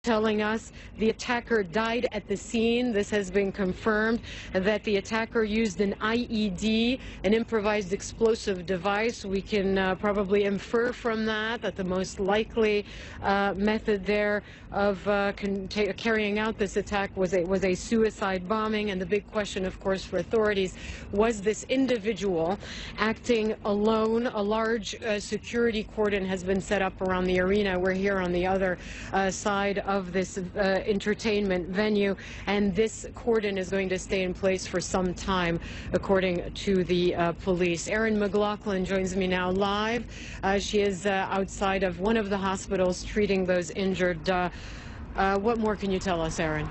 telling us the attacker died at the scene. This has been confirmed that the attacker used an IED, an improvised explosive device. We can probably infer from that the most likely method there of carrying out this attack was a suicide bombing. And the big question, of course, for authorities, was this individual acting alone? A large security cordon has been set up around the arena. We're here on the other side of this entertainment venue, and this cordon is going to stay in place for some time, according to the police. Erin McLaughlin joins me now live. She is outside of one of the hospitals treating those injured. What more can you tell us, Erin?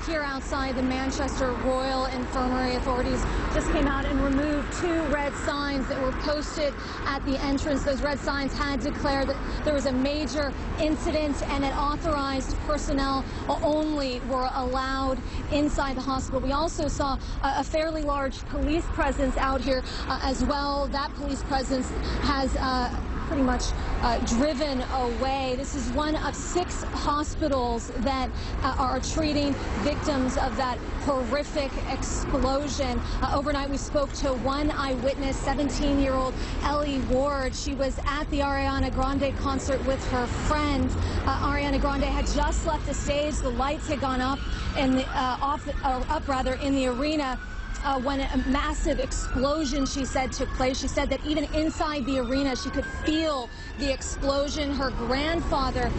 Here outside the Manchester Royal Infirmary, authorities just came out and removed 2 red signs that were posted at the entrance. Those red signs had declared that there was a major incident and that authorized personnel only were allowed inside the hospital. We also saw a fairly large police presence out here as well. That police presence has pretty much driven away. This is one of 6 hospitals that are treating victims of that horrific explosion. Overnight, we spoke to one eyewitness, 17-year-old Ellie Ward. She was at the Ariana Grande concert with her friend. Ariana Grande had just left the stage. The lights had gone up in the in the arena. When a massive explosion, she said, took place. She said that even inside the arena, she could feel the explosion. Her grandfather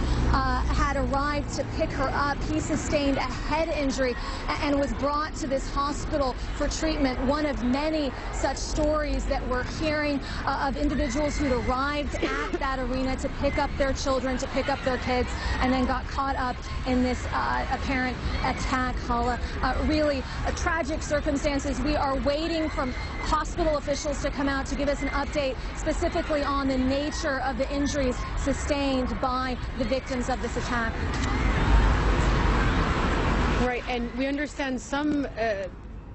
had arrived to pick her up. He sustained a head injury and was brought to this hospital for treatment. One of many such stories that we're hearing of individuals who'd arrived at that arena to pick up their children, to pick up their kids, and then got caught up in this apparent attack, Hala. Really tragic circumstances. We are waiting from hospital officials to come out to give us an update specifically on the nature of the injuries sustained by the victims of this attack. Right, and we understand some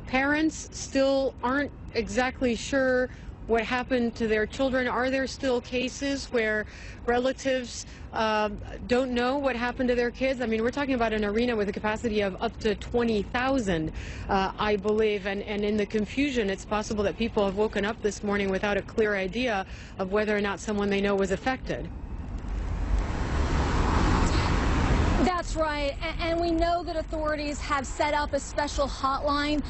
parents still aren't exactly sure what happened to their children. Are there still cases where relatives don't know what happened to their kids? I mean, we're talking about an arena with a capacity of up to 20,000, I believe, and in the confusion, it's possible that people have woken up this morning without a clear idea of whether or not someone they know was affected. That's right, and we know that authorities have set up a special hotline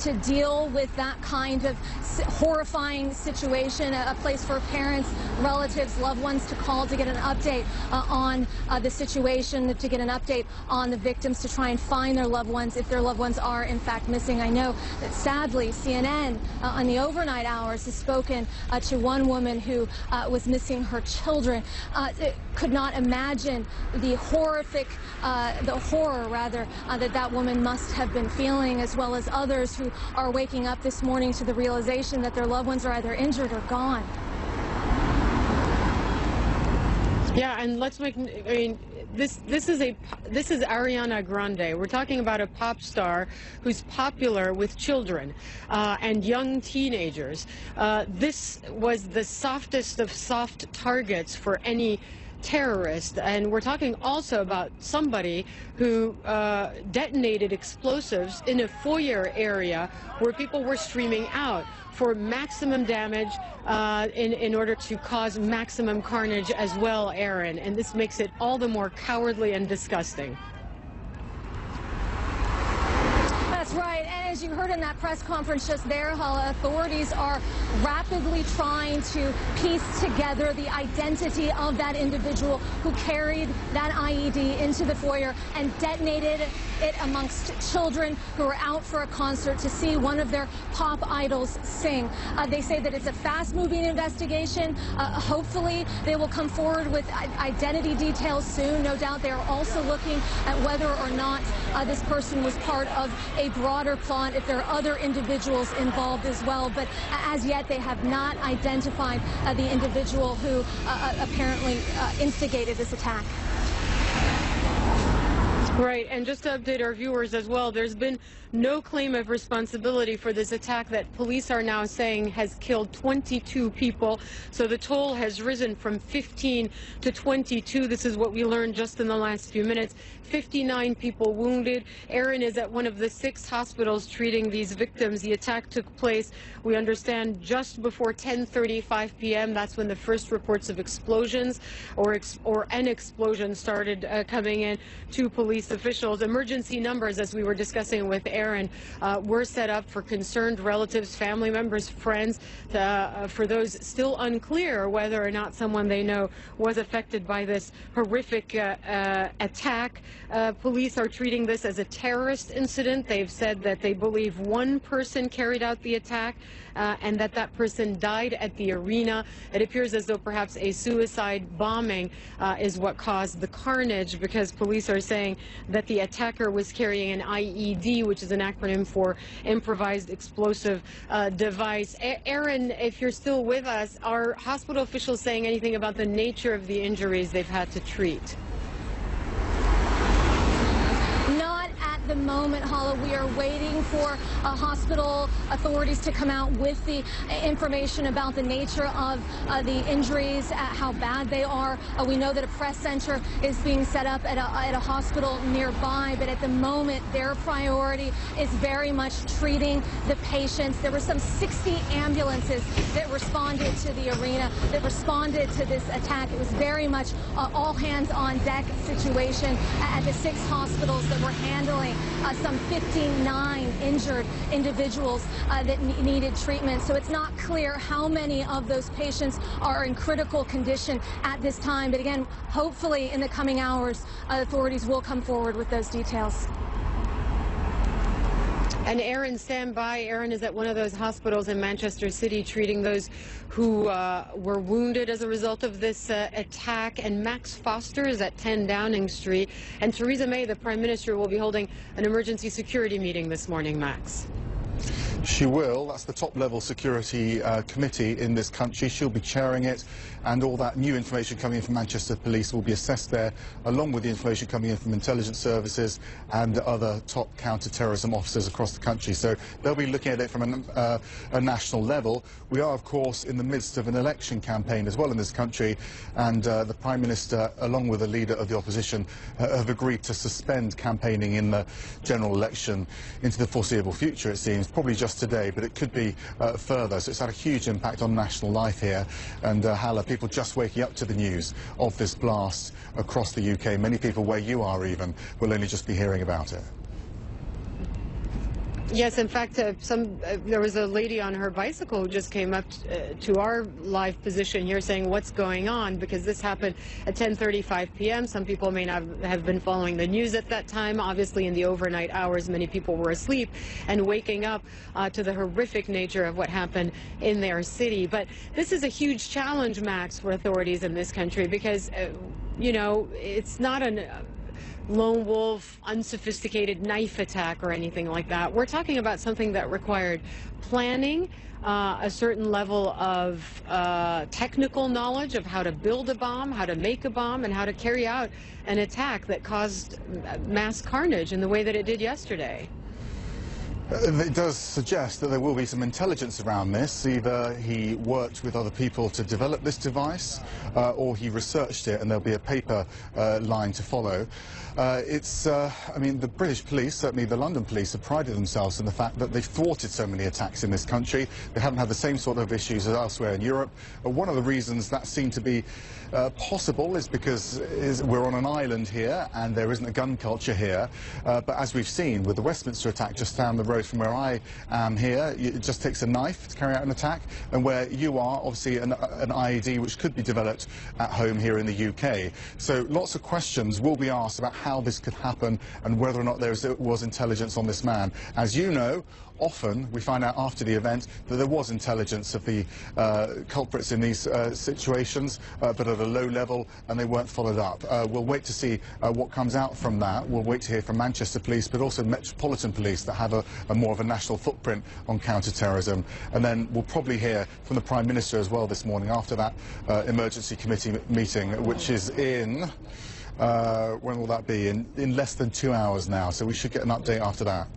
to deal with that kind of horrifying situation, a place for parents, relatives, loved ones to call to get an update on the situation, to get an update on the victims, to try and find their loved ones if their loved ones are in fact missing. I know that sadly CNN on the overnight hours has spoken to one woman who was missing her children. Could not imagine the horror that woman must have been feeling, as well as others who are waking up this morning to the realization that their loved ones are either injured or gone. Yeah, and let's make, I mean, this is Ariana Grande. We're talking about a pop star who's popular with children and young teenagers. This was the softest of soft targets for any terrorist, and we're talking also about somebody who detonated explosives in a foyer area where people were streaming out for maximum damage in order to cause maximum carnage as well, Erin, and this makes it all the more cowardly and disgusting. That's right, and as you heard in that press conference just there, Hala, authorities are rapidly trying to piece together the identity of that individual who carried that IED into the foyer and detonated it amongst children who were out for a concert to see one of their pop idols sing. They say that it's a fast-moving investigation. Hopefully, they will come forward with identity details soon. No doubt they are also looking at whether or not this person was part of a broader plot, if there are other individuals involved as well. But as yet, they have not identified the individual who apparently instigated this attack. Right, and just to update our viewers as well, there's been no claim of responsibility for this attack that police are now saying has killed 22 people. So the toll has risen from 15 to 22. This is what we learned just in the last few minutes. 59 people wounded. Aaron is at one of the 6 hospitals treating these victims. The attack took place, we understand, just before 10:35 p.m. That's when the first reports of explosions or an explosion started coming in to police officials. Emergency numbers, as we were discussing with Aaron, were set up for concerned relatives, family members, friends, for those still unclear whether or not someone they know was affected by this horrific attack. Police are treating this as a terrorist incident. They've said that they believe one person carried out the attack and that person died at the arena. It appears as though perhaps a suicide bombing is what caused the carnage, because police are saying that the attacker was carrying an IED, which is an acronym for improvised explosive device. Aaron, if you're still with us, are hospital officials saying anything about the nature of the injuries they've had to treat? The moment, Hala, we are waiting for hospital authorities to come out with the information about the nature of the injuries, how bad they are. We know that a press center is being set up at a hospital nearby, but at the moment their priority is very much treating the patients. There were some 60 ambulances that responded to the arena, that responded to this attack. It was very much all hands on deck situation at the 6 hospitals that were handling some 59 injured individuals that needed treatment. So it's not clear how many of those patients are in critical condition at this time. But again, hopefully in the coming hours, authorities will come forward with those details. And Aaron, stand by. Aaron is at one of those hospitals in Manchester City treating those who were wounded as a result of this attack. And Max Foster is at 10 Downing Street. And Theresa May, the Prime Minister, will be holding an emergency security meeting this morning, Max. She will. That's the top-level security committee in this country. She'll be chairing it, and all that new information coming in from Manchester Police will be assessed there, along with the information coming in from intelligence services and other top counter-terrorism officers across the country. So they'll be looking at it from a national level. We are, of course, in the midst of an election campaign as well in this country, and the Prime Minister, along with the leader of the opposition, have agreed to suspend campaigning in the general election into the foreseeable future, it seems. Probably just today, but it could be further. So it's had a huge impact on national life here. And Hala, people just waking up to the news of this blast across the UK. Many people where you are even will only just be hearing about it. Yes, in fact, there was a lady on her bicycle who just came up to our live position here saying, what's going on? Because this happened at 10:35 p.m. Some people may not have been following the news at that time. Obviously, in the overnight hours, many people were asleep and waking up to the horrific nature of what happened in their city. But this is a huge challenge, Max, for authorities in this country because, you know, it's not an lone wolf, unsophisticated knife attack or anything like that. We're talking about something that required planning, a certain level of technical knowledge of how to build a bomb, how to make a bomb, and how to carry out an attack that caused mass carnage in the way that it did yesterday. It does suggest that there will be some intelligence around this. Either he worked with other people to develop this device, or he researched it, and there'll be a paper line to follow. I mean, the British police, certainly the London police, have prided themselves in the fact that they've thwarted so many attacks in this country. They haven't had the same sort of issues as elsewhere in Europe. One of the reasons that seemed to be possible is because we're on an island here, and there isn't a gun culture here. But as we've seen with the Westminster attack just down the road from where I am here, it just takes a knife to carry out an attack, and where you are, obviously an IED which could be developed at home here in the UK. So lots of questions will be asked about how this could happen and whether or not there was intelligence on this man. As you know, often we find out after the event that there was intelligence of the culprits in these situations, but at a low level, and they weren't followed up. We'll wait to see what comes out from that. We'll wait to hear from Manchester Police, but also Metropolitan Police that have a more of a national footprint on counter-terrorism. And then we'll probably hear from the Prime Minister as well this morning after that emergency committee meeting, which is in When will that be? In less than 2 hours now, so we should get an update after that.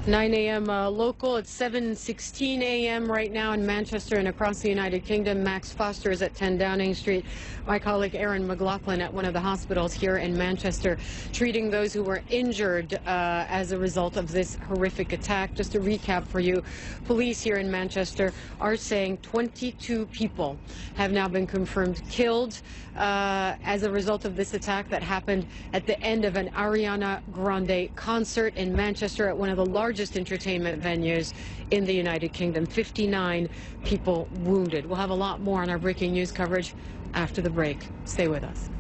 9 a.m. Local. It's 7:16 a.m. right now in Manchester and across the United Kingdom. Max Foster is at 10 Downing Street. My colleague Aaron McLaughlin at one of the hospitals here in Manchester, treating those who were injured as a result of this horrific attack. Just to recap for you, police here in Manchester are saying 22 people have now been confirmed killed as a result of this attack that happened at the end of an Ariana Grande concert in Manchester at one of the largest entertainment venues in the United Kingdom. 59 people wounded. We'll have a lot more on our breaking news coverage after the break. Stay with us.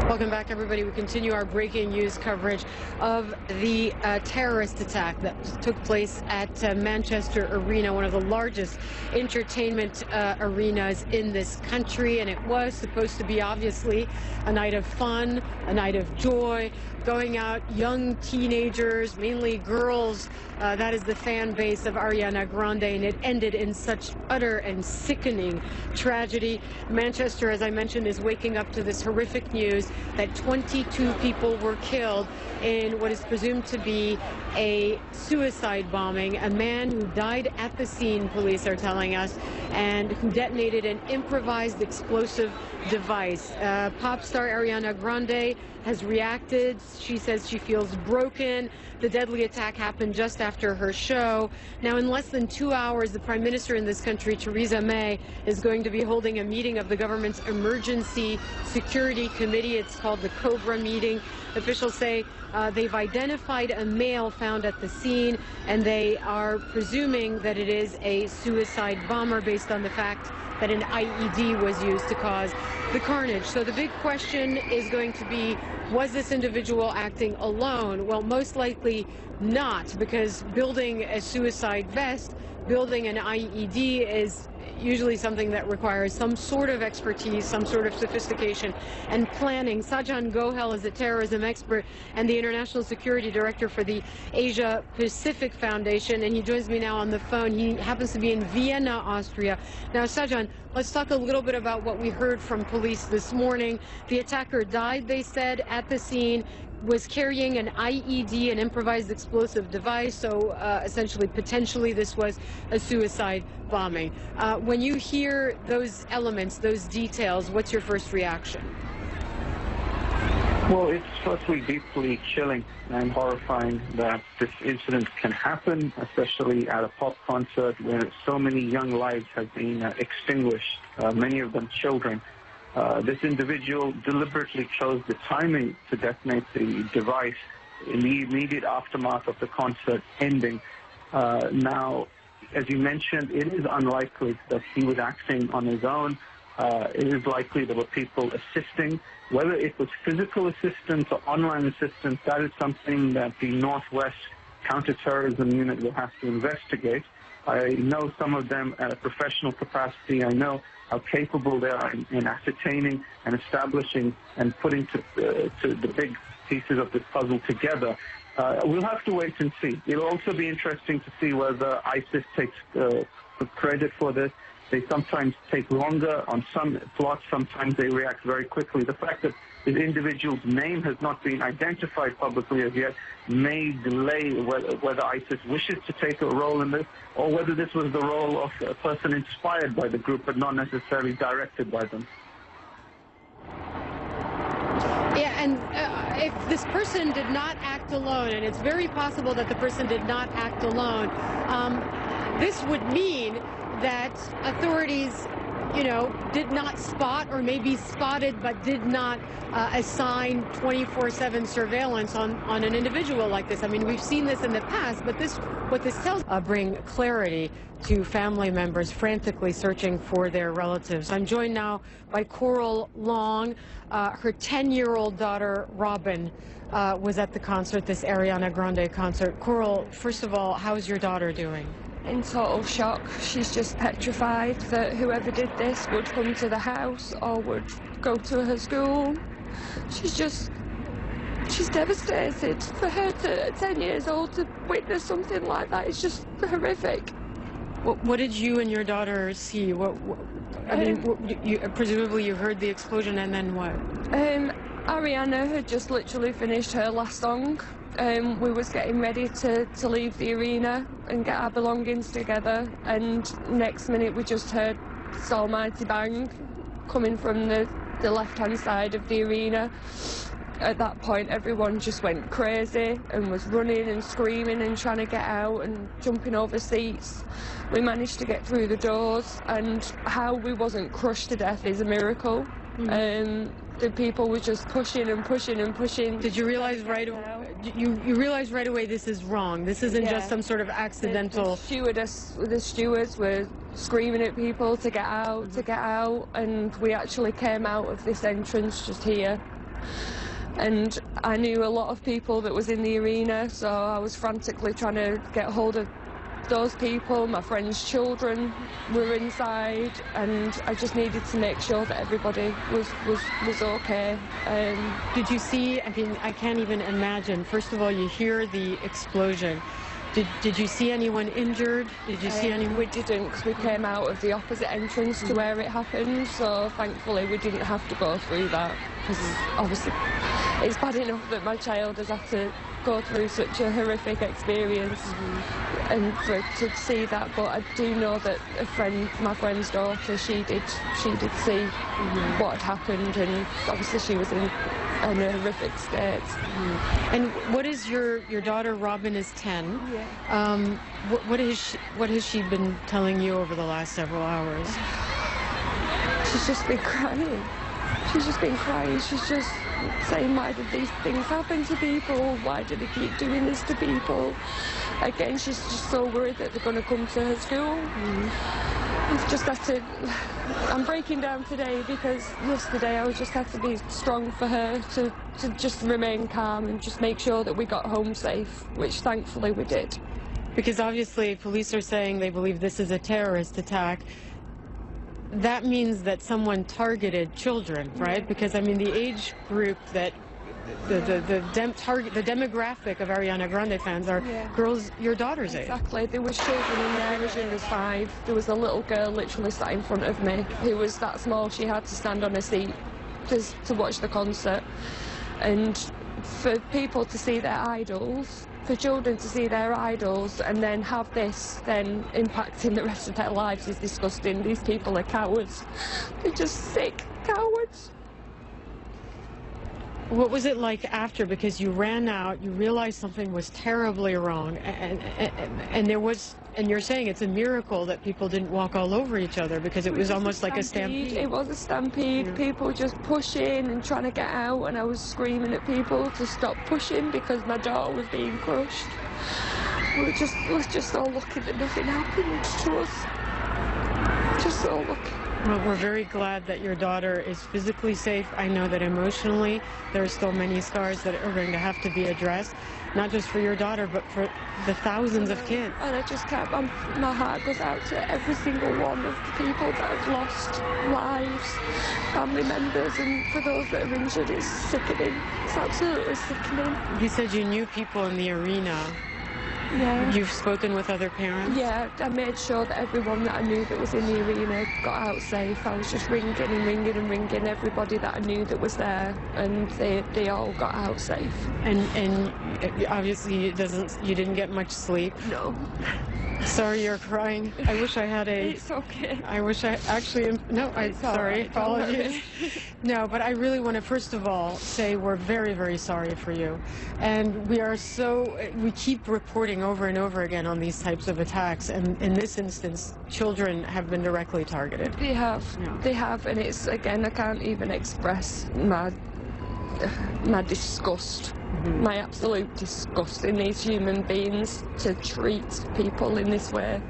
Welcome back, everybody. We continue our breaking news coverage of the terrorist attack that took place at Manchester Arena, one of the largest entertainment arenas in this country. And it was supposed to be, obviously, a night of fun, a night of joy, going out, young teenagers, mainly girls. That is the fan base of Ariana Grande, and it ended in such utter and sickening tragedy. Manchester, as I mentioned, is waking up to this horrific news that 22 people were killed in what is presumed to be a suicide bombing. A man who died at the scene, police are telling us, and who detonated an improvised explosive device. Pop star Ariana Grande has reacted. She says she feels broken. The deadly attack happened just after her show. Now, in less than 2 hours, the Prime Minister in this country, Theresa May, is going to be holding a meeting of the government's Emergency Security Committee. It's called the Cobra meeting. Officials say they've identified a male found at the scene, and they are presuming that it is a suicide bomber based on the fact that an IED was used to cause the carnage. So the big question is going to be, was this individual acting alone? Well, most likely not, because building a suicide vest, building an IED is usually something that requires some sort of expertise, some sort of sophistication and planning. Sajan Gohel is a terrorism expert and the International Security Director for the Asia Pacific Foundation, and he joins me now on the phone. He happens to be in Vienna, Austria. Now, Sajan, let's talk a little bit about what we heard from police this morning. The attacker died, they said, at the scene, was carrying an IED, an improvised explosive device, so essentially, potentially, this was a suicide bombing. When you hear those elements, those details, what's your first reaction? Well, it's firstly deeply chilling and horrifying that this incident can happen, especially at a pop concert where so many young lives have been extinguished, many of them children. This individual deliberately chose the timing to detonate the device in the immediate aftermath of the concert ending. Now, as you mentioned, it is unlikely that he was acting on his own. It is likely there were people assisting. Whether it was physical assistance or online assistance, that is something that the Northwest Counterterrorism Unit will have to investigate. I know some of them at a professional capacity. I know how capable they are in ascertaining and establishing and putting to the big pieces of this puzzle together. We'll have to wait and see. It'll also be interesting to see whether ISIS takes credit for this. They sometimes take longer on some plots. Sometimes they react very quickly. The fact that the individual's name has not been identified publicly as yet may delay whether ISIS wishes to take a role in this, or whether this was the role of a person inspired by the group but not necessarily directed by them. Yeah, and if this person did not act alone, and it's very possible that the person did not act alone, this would mean that authorities, you know, did not spot, or maybe spotted but did not assign 24/7 surveillance on an individual like this. I mean, we've seen this in the past, but what this tells bring clarity to family members frantically searching for their relatives. I'm joined now by Coral Long. Her 10-year-old daughter, Robin, was at the concert, this Ariana Grande concert. Coral, first of all, how's your daughter doing? in total shock. She's just petrified that whoever did this would come to the house or would go to her school. She's devastated. For her to, at 10 years old, to witness something like that is just horrific. What did you and your daughter see? Presumably you heard the explosion, and then what? Ariana had just literally finished her last song. We was getting ready to leave the arena and get our belongings together, and next minute we just heard this almighty bang coming from the left-hand side of the arena. At that point, everyone just went crazy and was running and screaming and trying to get out and jumping over seats. We managed to get through the doors, and how we wasn't crushed to death is a miracle. The people were just pushing and pushing and pushing. Did you realize right away? You realized right away this is wrong. This isn't just some sort of accidental. The stewards were screaming at people to get out, and we actually came out of this entrance just here. And I knew a lot of people that was in the arena, so I was frantically trying to get hold of those people. My friends' children were inside, and I just needed to make sure that everybody was okay. Did you see? I mean, I can't even imagine. First of all, you hear the explosion. Did you see anyone injured? Did you see anyone? We didn't, because we came out of the opposite entrance to where it happened, so thankfully we didn't have to go through that, because obviously it's bad enough that my child has had to go through such a horrific experience, and to see that. But I do know that my friend's daughter, she did see what had happened, and obviously she was in a horrific state. And what is your daughter? Robin is 10. Yeah. What has she been telling you over the last several hours? She's just been crying. She's just been crying. She's just saying, why did these things happen to people? Why do they keep doing this to people? Again, she's just so worried that they're going to come to her school. I've just had to... I'm breaking down today because yesterday I just had to be strong for her, to just remain calm and just make sure that we got home safe, which thankfully we did. Because obviously police are saying they believe this is a terrorist attack. That means that someone targeted children, right? Because, I mean, the age group that the demographic of Ariana Grande fans are girls your daughter's age. Exactly. There was children in there as young as 5. There was a little girl literally sat in front of me who was that small she had to stand on a seat to watch the concert. And for people to see their idols, for children to see their idols and then have this then impacting the rest of their lives is disgusting. These people are cowards. They're just sick cowards. What was it like after? Because you ran out, you realized something was terribly wrong, and there was, and you're saying it's a miracle that people didn't walk all over each other, because it was almost like a stampede. It was a stampede. People just pushing and trying to get out, and I was screaming at people to stop pushing because my daughter was being crushed. We're just all lucky that nothing happened to us. Just so lucky. Well, we're very glad that your daughter is physically safe. I know that emotionally there are still many scars that are going to have to be addressed, not just for your daughter, but for the thousands of kids. And I just can't, my heart goes out to every single one of the people that have lost lives, family members, and for those that are injured, it's sickening. It's absolutely sickening. You said you knew people in the arena. Yeah. You've spoken with other parents? Yeah, I made sure that everyone that I knew that was in the arena got out safe. I was just ringing and ringing and ringing everybody that I knew that was there, and they all got out safe. And obviously you didn't get much sleep. No. Sorry you're crying. I wish I had a... It's okay. I wish I actually... No, I'm sorry. Right. Apologies. No, but I really want to, first of all, say we're very, very sorry for you. And we keep reporting over and over again on these types of attacks. And in this instance, children have been directly targeted. They have. Yeah. They have. And it's, again, I can't even express my disgust. My absolute disgust in these human beings to treat people in this way.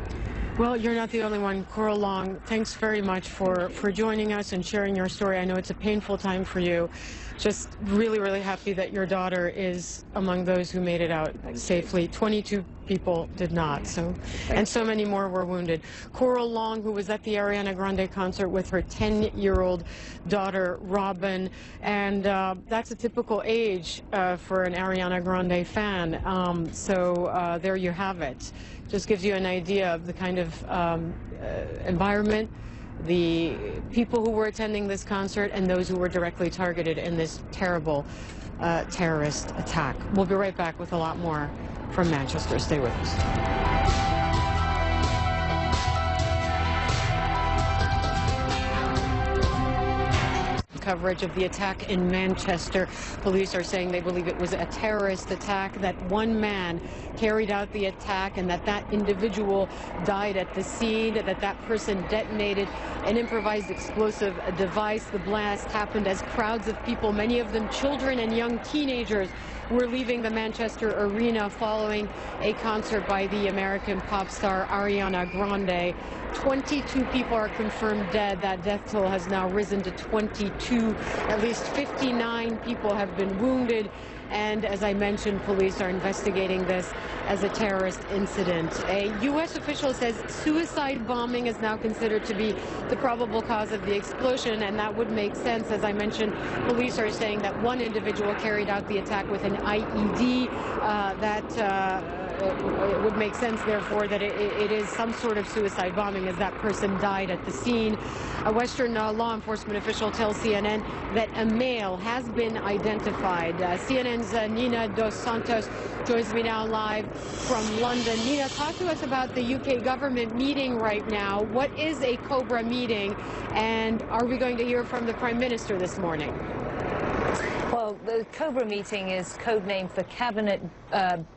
Well, you're not the only one. Coral Long, thanks very much for joining us and sharing your story. I know it's a painful time for you. Just really, really happy that your daughter is among those who made it out safely. 22 people did not, and so many more were wounded. Coral Long, who was at the Ariana Grande concert with her 10-year-old daughter, Robin, and that's a typical age for an Ariana Grande fan. There you have it. Just gives you an idea of the kind of environment, the people who were attending this concert, and those who were directly targeted in this terrible terrorist attack. We'll be right back with a lot more from Manchester. Stay with us. Coverage of the attack in Manchester. Police are saying they believe it was a terrorist attack, that one man carried out the attack, and that individual died at the scene, that person detonated an improvised explosive device. The blast happened as crowds of people, many of them children and young teenagers, were leaving the Manchester Arena following a concert by the American pop star Ariana Grande. 22 people are confirmed dead. That death toll has now risen to 22. At least 59 people have been wounded. And as I mentioned, police are investigating this as a terrorist incident. A U.S. official says suicide bombing is now considered to be the probable cause of the explosion, and that would make sense. As I mentioned, police are saying that one individual carried out the attack with an IED. It would make sense, therefore, that it is some sort of suicide bombing, as that person died at the scene. A Western law enforcement official tells CNN that a male has been identified. CNN's Nina Dos Santos joins me now live from London. Nina, talk to us about the UK government meeting right now. What is a COBRA meeting, and are we going to hear from the Prime Minister this morning? Well, the COBRA meeting is codenamed for Cabinet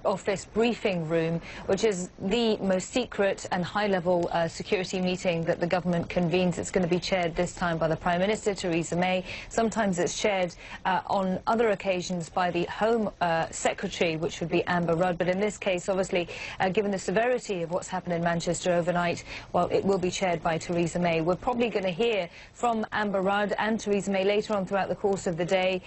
Office Briefing Room, which is the most secret and high-level security meeting that the government convenes. It's going to be chaired this time by the Prime Minister, Theresa May. Sometimes it's chaired on other occasions by the Home Secretary, which would be Amber Rudd. But in this case, obviously, given the severity of what's happened in Manchester overnight, well, it will be chaired by Theresa May. We're probably going to hear from Amber Rudd and Theresa May later on throughout the course of the day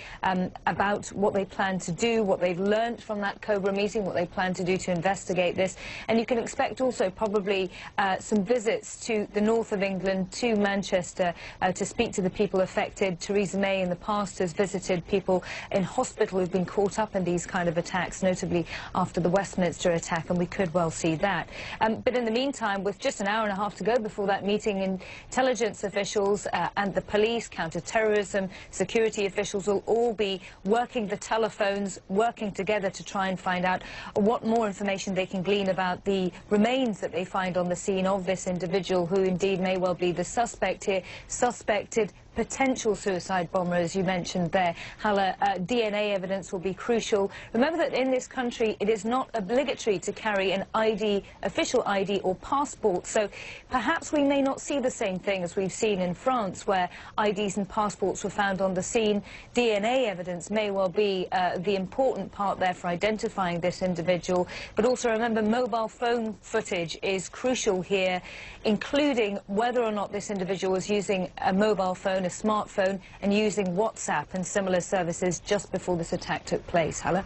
about what they plan to do, what they've learnt from that COBRA meeting, what they plan to do to investigate this. And you can expect also probably some visits to the north of England, to Manchester, to speak to the people affected. Theresa May in the past has visited people in hospital who've been caught up in these kind of attacks, notably after the Westminster attack, and we could well see that. But in the meantime, with just an hour and a half to go before that meeting, intelligence officials and the police, counter-terrorism, security officials will all be working the telephones, working together to try and find out what more information they can glean about the remains that they find on the scene of this individual, who indeed may well be the suspect here, suspected potential suicide bomber, as you mentioned there. Hala, DNA evidence will be crucial. Remember that in this country it is not obligatory to carry an ID, official ID or passport, so perhaps we may not see the same thing as we've seen in France, where IDs and passports were found on the scene. DNA evidence may well be the important part there for identifying this individual, but also remember mobile phone footage is crucial here, including whether or not this individual was using a mobile phone, a smartphone, and using WhatsApp and similar services just before this attack took place. Hala?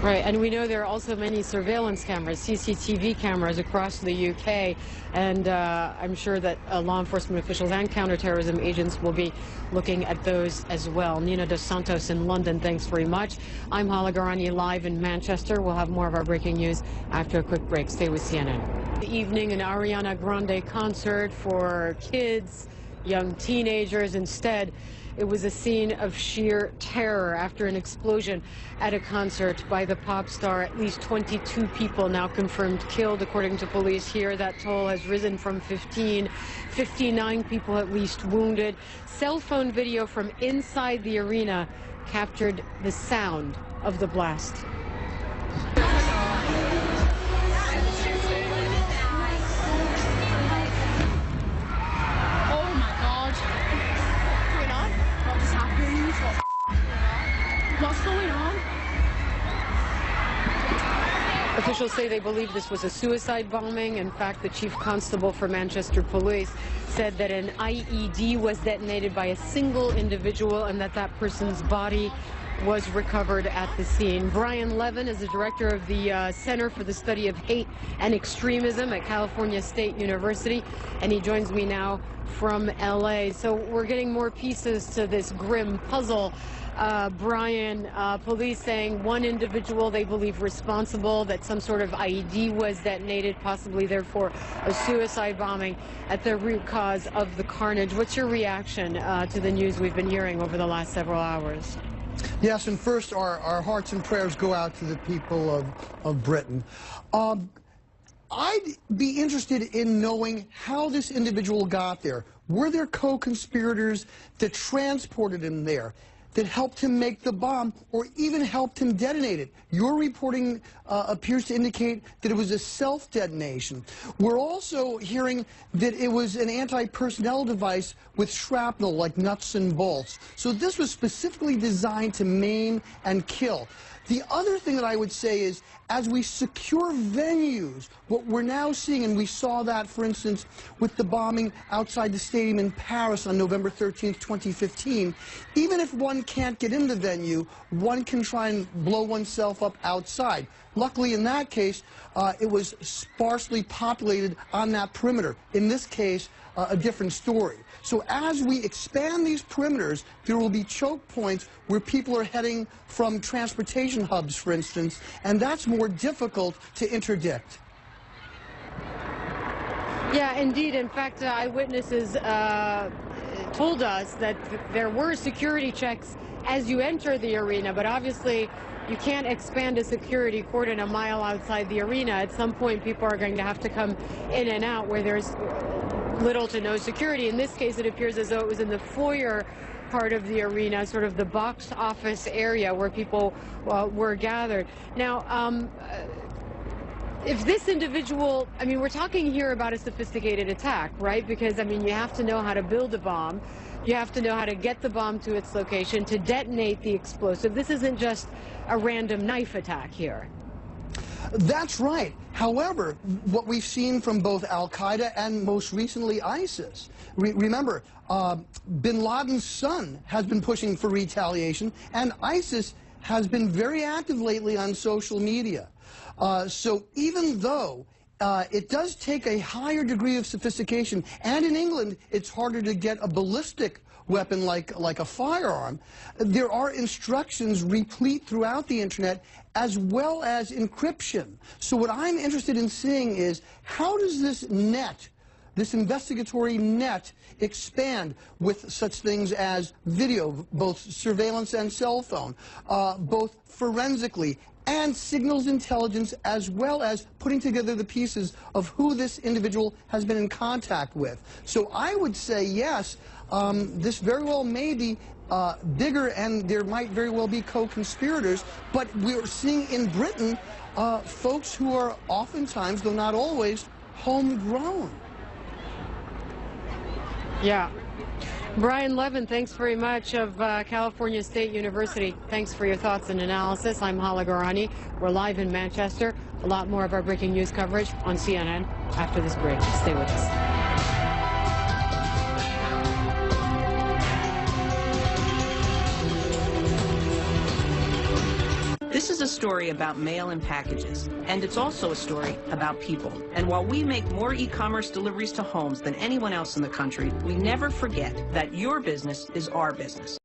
Right, and we know there are also many surveillance cameras, CCTV cameras across the UK, and I'm sure that law enforcement officials and counterterrorism agents will be looking at those as well. Nina Dos Santos in London, thanks very much. I'm Hala Gorani live in Manchester. We'll have more of our breaking news after a quick break. Stay with CNN. The evening, an Ariana Grande concert for kids, young teenagers. Instead, it was a scene of sheer terror after an explosion at a concert by the pop star. At least 22 people now confirmed killed, according to police here. That toll has risen from 15. 59 people at least wounded. Cell phone video from inside the arena captured the sound of the blast. Officials say they believe this was a suicide bombing. In fact, the chief constable for Manchester Police said that an IED was detonated by a single individual and that that person's body was recovered at the scene. Brian Levin is the director of the Center for the Study of Hate and Extremism at California State University, and he joins me now from LA. So we're getting more pieces to this grim puzzle. Brian, police saying one individual they believe responsible, that some sort of IED was detonated, possibly therefore a suicide bombing at the root cause of the carnage. What's your reaction to the news we've been hearing over the last several hours? Yes, and first our hearts and prayers go out to the people of Britain. I'd be interested in knowing how this individual got there. Were there co-conspirators that transported him there, that helped him make the bomb, or even helped him detonate it? Your reporting appears to indicate that it was a self-detonation. We're also hearing that it was an anti-personnel device with shrapnel, like nuts and bolts. So this was specifically designed to maim and kill. The other thing that I would say is, as we secure venues, what we're now seeing, and we saw that, for instance, with the bombing outside the stadium in Paris on November 13th, 2015, even if one can't get in the venue, one can try and blow oneself up outside. Luckily, in that case, it was sparsely populated on that perimeter. In this case, a different story. So as we expand these perimeters, there will be choke points where people are heading from transportation hubs, for instance, and that's more difficult to interdict. Yeah, indeed. In fact, eyewitnesses told us that there were security checks as you enter the arena, but obviously you can't expand a security cordon a mile outside the arena. At some point, people are going to have to come in and out where there's little to no security. In this case, it appears as though it was in the foyer part of the arena, sort of the box office area where people were gathered. Now, if this individual, I mean, we're talking here about a sophisticated attack, right? Because, I mean, you have to know how to build a bomb. You have to know how to get the bomb to its location, to detonate the explosive. This isn't just a random knife attack here. That's right. However, what we've seen from both Al-Qaeda and most recently ISIS, remember, bin Laden's son has been pushing for retaliation, and ISIS has been very active lately on social media. So even though it does take a higher degree of sophistication, and in England it's harder to get a ballistic weapon like a firearm, there are instructions replete throughout the internet as well as encryption. So what I'm interested in seeing is, how does this net, this investigatory net, expand with such things as video, both surveillance and cell phone, both forensically and signals intelligence, as well as putting together the pieces of who this individual has been in contact with. So I would say yes, this very well may be bigger, and there might very well be co-conspirators, but we're seeing in Britain folks who are oftentimes, though not always, homegrown. Yeah. Brian Levin, thanks very much, of California State University. Thanks for your thoughts and analysis. I'm Hala Gorani. We're live in Manchester. A lot more of our breaking news coverage on CNN after this break. Stay with us. This is a story about mail and packages, and it's also a story about people. And while we make more e-commerce deliveries to homes than anyone else in the country, we never forget that your business is our business.